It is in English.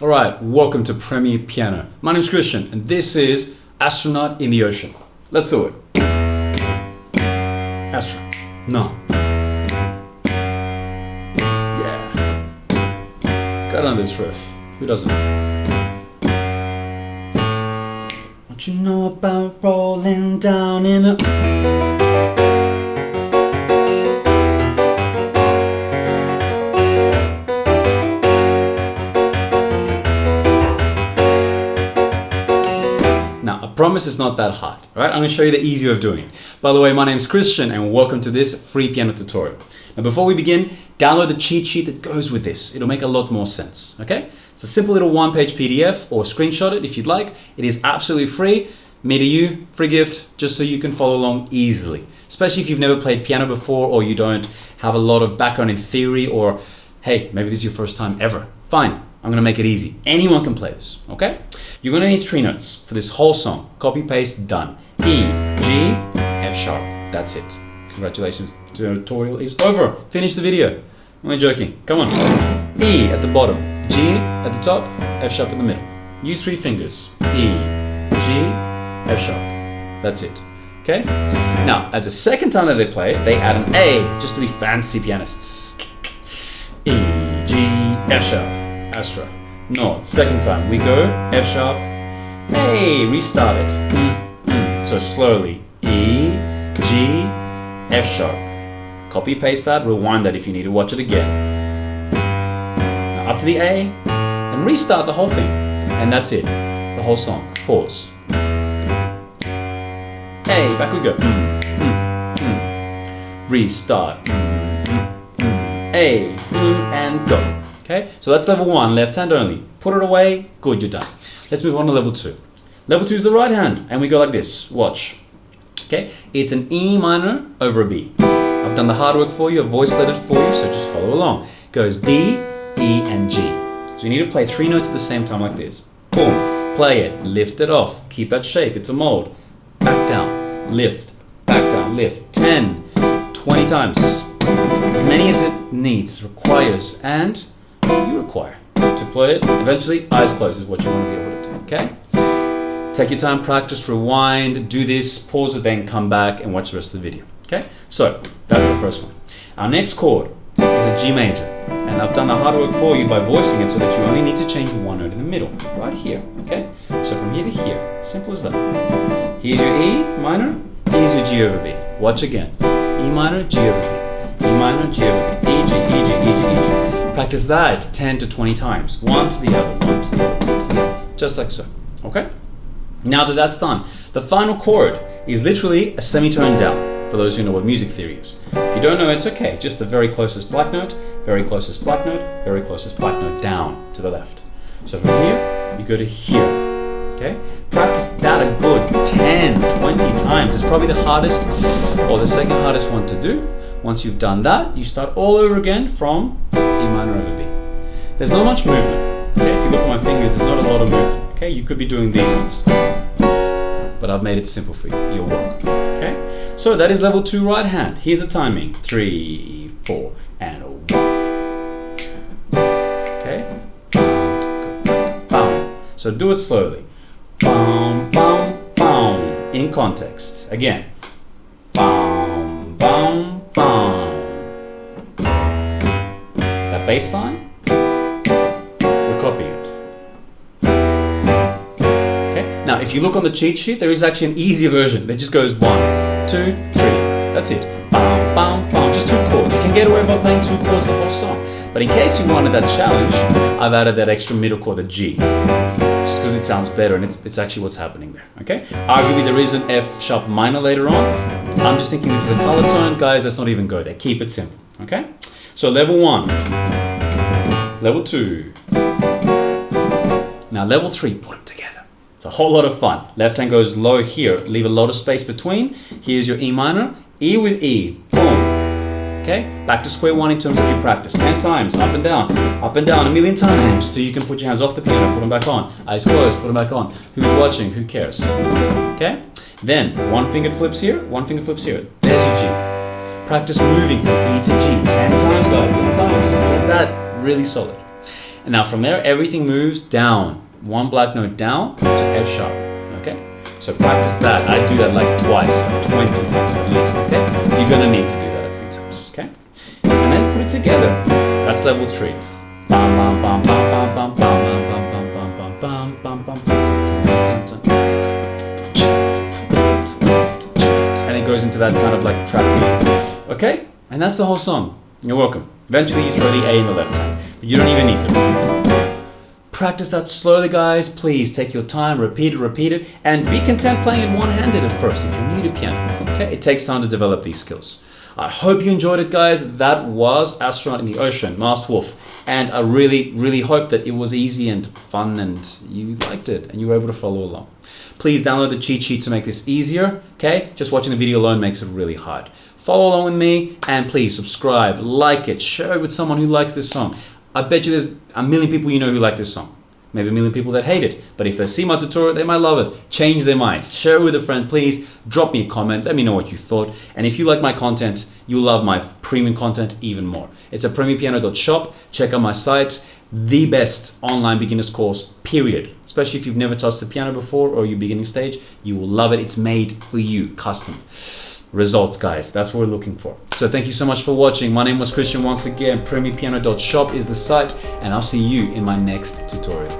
All right, welcome to Premier Piano. My name's Christian, and this is Astronaut in the Ocean. Let's do it. Astronaut. No. Yeah. Got on this riff. Who doesn't? What you know about rolling down in the... Now, I promise it's not that hard, all right? I'm gonna show you the easy way of doing it. By the way, my name's Christian and welcome to this free piano tutorial. Now, before we begin, download the cheat sheet that goes with this. It'll make a lot more sense, okay? It's a simple little one-page PDF or screenshot it if you'd like. It is absolutely free. Me to you, free gift, just so you can follow along easily. Especially if you've never played piano before or you don't have a lot of background in theory or, hey, maybe this is your first time ever. Fine, I'm gonna make it easy. Anyone can play this, okay? You're gonna need 3 notes for this whole song. Copy, paste, done. E, G, F sharp. That's it. Congratulations, the tutorial is over. Finish the video. I'm only joking. Come on. E at the bottom, G at the top, F sharp in the middle. Use 3 fingers. E, G, F sharp. That's it. Okay? Now, at the second time that they play, they add an A just to be fancy pianists. E, G, F sharp. Astra. No, second time. We go F sharp. Hey, restart it. So slowly. E, G, F sharp. Copy, paste that, rewind that if you need to watch it again. Now up to the A, and restart the whole thing. And that's it. The whole song. Pause. Hey, back we go. Restart. A, and go. Okay, so that's level 1, left hand only. Put it away, good, you're done. Let's move on to level 2. Level 2 is the right hand, and we go like this. Watch. Okay, it's an E minor over a B. I've done the hard work for you, I've voice lettered for you, so just follow along. It goes B, E, and G. So you need to play 3 notes at the same time like this. Boom, play it, lift it off, keep that shape, it's a mold. Back down, lift, back down, lift. 10, 20 times. As many as it needs, requires, and you require to play it. Eventually, eyes closed is what you want to be able to do, okay? Take your time, practice, rewind, do this, pause it, then come back and watch the rest of the video, okay? So, that's the first one. Our next chord is a G major, and I've done the hard work for you by voicing it so that you only need to change 1 note in the middle, right here, okay? So from here to here, simple as that. Here's your E minor, here's your G over B. Watch again. E minor, G over B. E minor, G over B. E, G, E, G, E, G, E, G. Practice that 10 to 20 times. One to the other, one to the other, one to the other. Just like so, okay? Now that that's done, the final chord is literally a semitone down, for those who know what music theory is. If you don't know, it's okay. Just the very closest black note, very closest black note, very closest black note down to the left. So from here, you go to here, okay? Practice that a good 10, 20 times. It's probably the hardest, or the second hardest one to do. Once you've done that, you start all over again from E minor over B. There's not much movement, okay? If you look at my fingers, there's not a lot of movement, okay? You could be doing these ones, but I've made it simple for you. You're welcome, okay? So that is level 2 right hand. Here's the timing. 3, 4, and 1, 2, okay? So do it slowly. Bum, bum, bum. In context. Again. Bum, bum, bum. That bass line, we're copying it. Okay, now if you look on the cheat sheet, there is actually an easier version that just goes 1, 2, 3. That's it. Bum, bum, bum. Just 2 chords. You can get away by playing 2 chords the whole song. But in case you wanted that challenge, I've added that extra middle chord, the G. Just because it sounds better and it's actually what's happening there, okay? Arguably there is an F sharp minor later on. I'm just thinking this is a color tone. Guys, let's not even go there. Keep it simple, okay? So level 1, level 2. Now level 3, put them together. It's a whole lot of fun. Left hand goes low here. Leave a lot of space between. Here's your E minor. E with E. Boom. Okay, back to square 1 in terms of your practice. 10 times, up and down, a million times, so you can put your hands off the piano, put them back on. Eyes closed, put them back on. Who's watching? Who cares? Okay, then 1 finger flips here, 1 finger flips here. There's your G. Practice moving from E to G 10 times, guys, 10 times. Get that really solid. And now from there, everything moves down. One black note down to F sharp, okay? So practice that. I do that like twice, 20 times at least, okay? You're gonna need to do that a few times, okay? And then put it together. That's level 3. Bam, bam, bam, bam, bam, bam, bam, bam, bam, bam, bam, bam, bam, bam. And it goes into that kind of like trap beat, okay? And that's the whole song. You're welcome. Eventually you throw the A in the left hand, but you don't even need to. Practice that slowly, guys. Please take your time, repeat it, and be content playing it one-handed at first if you're new to piano, okay? It takes time to develop these skills. I hope you enjoyed it, guys. That was Astronaut in the Ocean, Masked Wolf. And I really, really hope that it was easy and fun and you liked it and you were able to follow along. Please download the cheat sheet to make this easier, okay? Just watching the video alone makes it really hard. Follow along with me and please subscribe, like it, share it with someone who likes this song. I bet you there's a million people you know who like this song. Maybe a million people that hate it. But if they see my tutorial, they might love it. Change their minds. Share it with a friend, please. Drop me a comment. Let me know what you thought. And if you like my content, you'll love my premium content even more. It's at premiumpiano.shop. Check out my site. The best online beginner's course, period. Especially if you've never touched the piano before or you're beginning stage. You will love it. It's made for you, custom. Results, guys. That's what we're looking for. So thank you so much for watching. My name was Christian once again. premiumpiano.shop is the site, and I'll see you in my next tutorial.